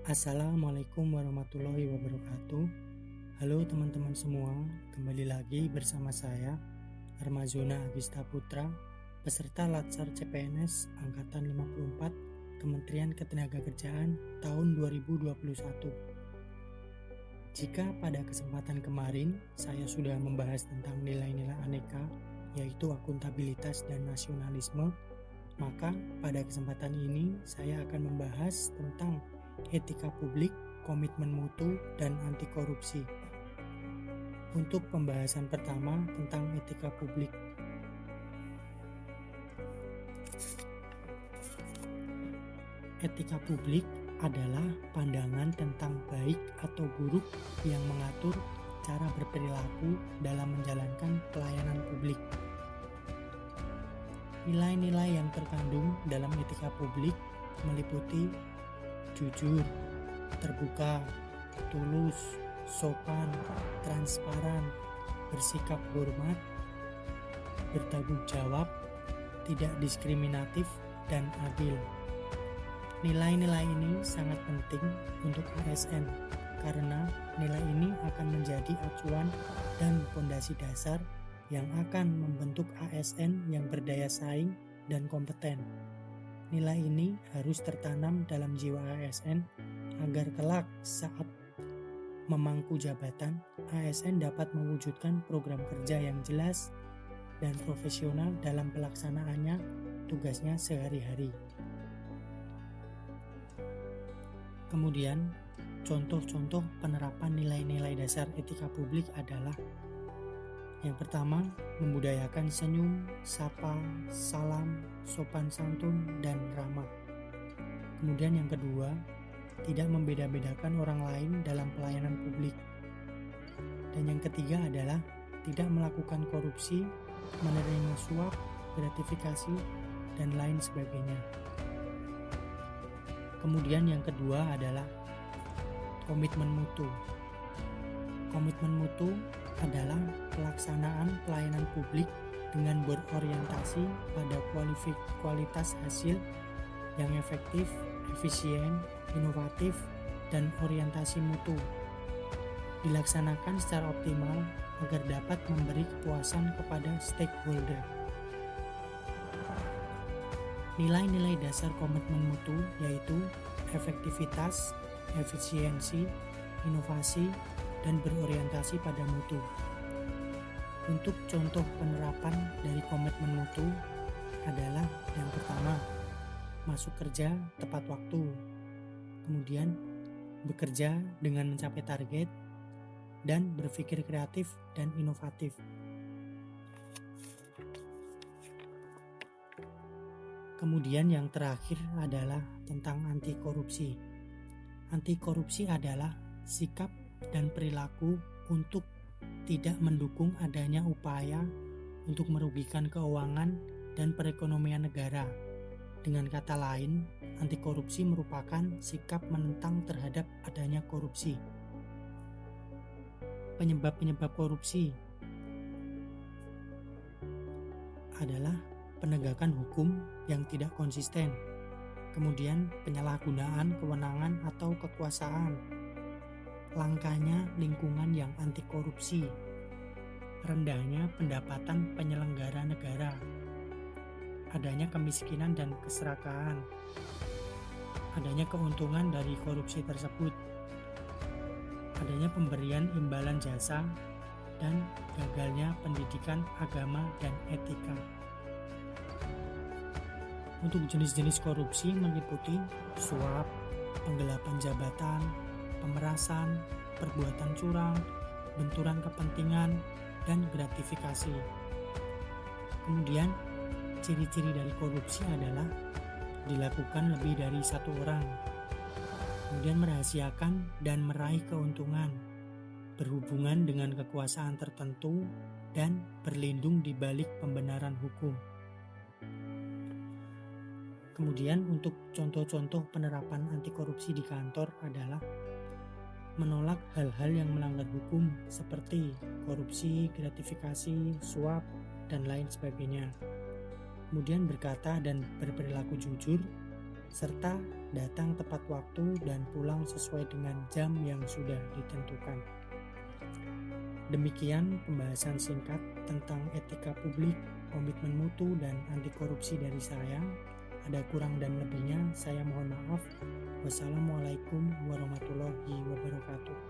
Assalamualaikum warahmatullahi wabarakatuh. Halo teman-teman semua, kembali lagi bersama saya Armazona Agista Putra, peserta Latsar CPNS Angkatan 54 Kementerian Ketenagakerjaan tahun 2021. Jika pada kesempatan kemarin saya sudah membahas tentang nilai-nilai aneka, yaitu akuntabilitas dan nasionalisme, maka pada kesempatan ini saya akan membahas tentang etika publik, komitmen mutu, dan anti korupsi. Untuk pembahasan pertama tentang etika publik. Etika publik adalah pandangan tentang baik atau buruk yang mengatur cara berperilaku dalam menjalankan pelayanan publik. Nilai-nilai yang terkandung dalam etika publik meliputi jujur, terbuka, tulus, sopan, transparan, bersikap hormat, bertanggung jawab, tidak diskriminatif, dan adil. Nilai-nilai ini sangat penting untuk ASN karena nilai ini akan menjadi acuan dan fondasi dasar yang akan membentuk ASN yang berdaya saing dan kompeten. Nilai ini harus tertanam dalam jiwa ASN agar kelak saat memangku jabatan, ASN dapat mewujudkan program kerja yang jelas dan profesional dalam pelaksanaannya tugasnya sehari-hari. Kemudian, contoh-contoh penerapan nilai-nilai dasar etika publik adalah: yang pertama, membudayakan senyum, sapa, salam, sopan santun, dan ramah. Kemudian yang kedua, tidak membeda-bedakan orang lain dalam pelayanan publik. Dan yang ketiga adalah tidak melakukan korupsi, menerima suap, gratifikasi, dan lain sebagainya. Kemudian yang kedua adalah komitmen mutu. Komitmen mutu adalah pelaksanaan pelayanan publik dengan berorientasi pada kualitas hasil yang efektif, efisien, inovatif, dan orientasi mutu. Dilaksanakan secara optimal agar dapat memberi kepuasan kepada stakeholder. Nilai-nilai dasar komitmen mutu yaitu efektivitas, efisiensi, inovasi, dan berorientasi pada mutu. Untuk contoh penerapan dari komitmen mutu adalah yang pertama, masuk kerja tepat waktu, kemudian bekerja dengan mencapai target, dan berpikir kreatif dan inovatif. Kemudian yang terakhir adalah tentang anti korupsi. Anti korupsi adalah sikap dan perilaku untuk tidak mendukung adanya upaya untuk merugikan keuangan dan perekonomian negara. Dengan kata lain, anti korupsi merupakan sikap menentang terhadap adanya korupsi. Penyebab-penyebab korupsi adalah penegakan hukum yang tidak konsisten, kemudian penyalahgunaan kewenangan atau kekuasaan, langkanya lingkungan yang anti korupsi, rendahnya pendapatan penyelenggara negara, adanya kemiskinan dan keserakahan, adanya keuntungan dari korupsi tersebut, adanya pemberian imbalan jasa, dan gagalnya pendidikan agama dan etika. Untuk jenis-jenis korupsi meliputi suap, penggelapan jabatan, pemerasan, perbuatan curang, benturan kepentingan, dan gratifikasi. Kemudian, ciri-ciri dari korupsi adalah dilakukan lebih dari satu orang, kemudian merahasiakan dan meraih keuntungan, berhubungan dengan kekuasaan tertentu, dan berlindung di balik pembenaran hukum. Kemudian untuk contoh-contoh penerapan anti korupsi di kantor adalah menolak hal-hal yang melanggar hukum seperti korupsi, gratifikasi, suap, dan lain sebagainya. Kemudian berkata dan berperilaku jujur, serta datang tepat waktu dan pulang sesuai dengan jam yang sudah ditentukan. Demikian pembahasan singkat tentang etika publik, komitmen mutu, dan anti korupsi dari saya. Ada kurang dan lebihnya, saya mohon maaf. Wassalamualaikum warahmatullahi wabarakatuh.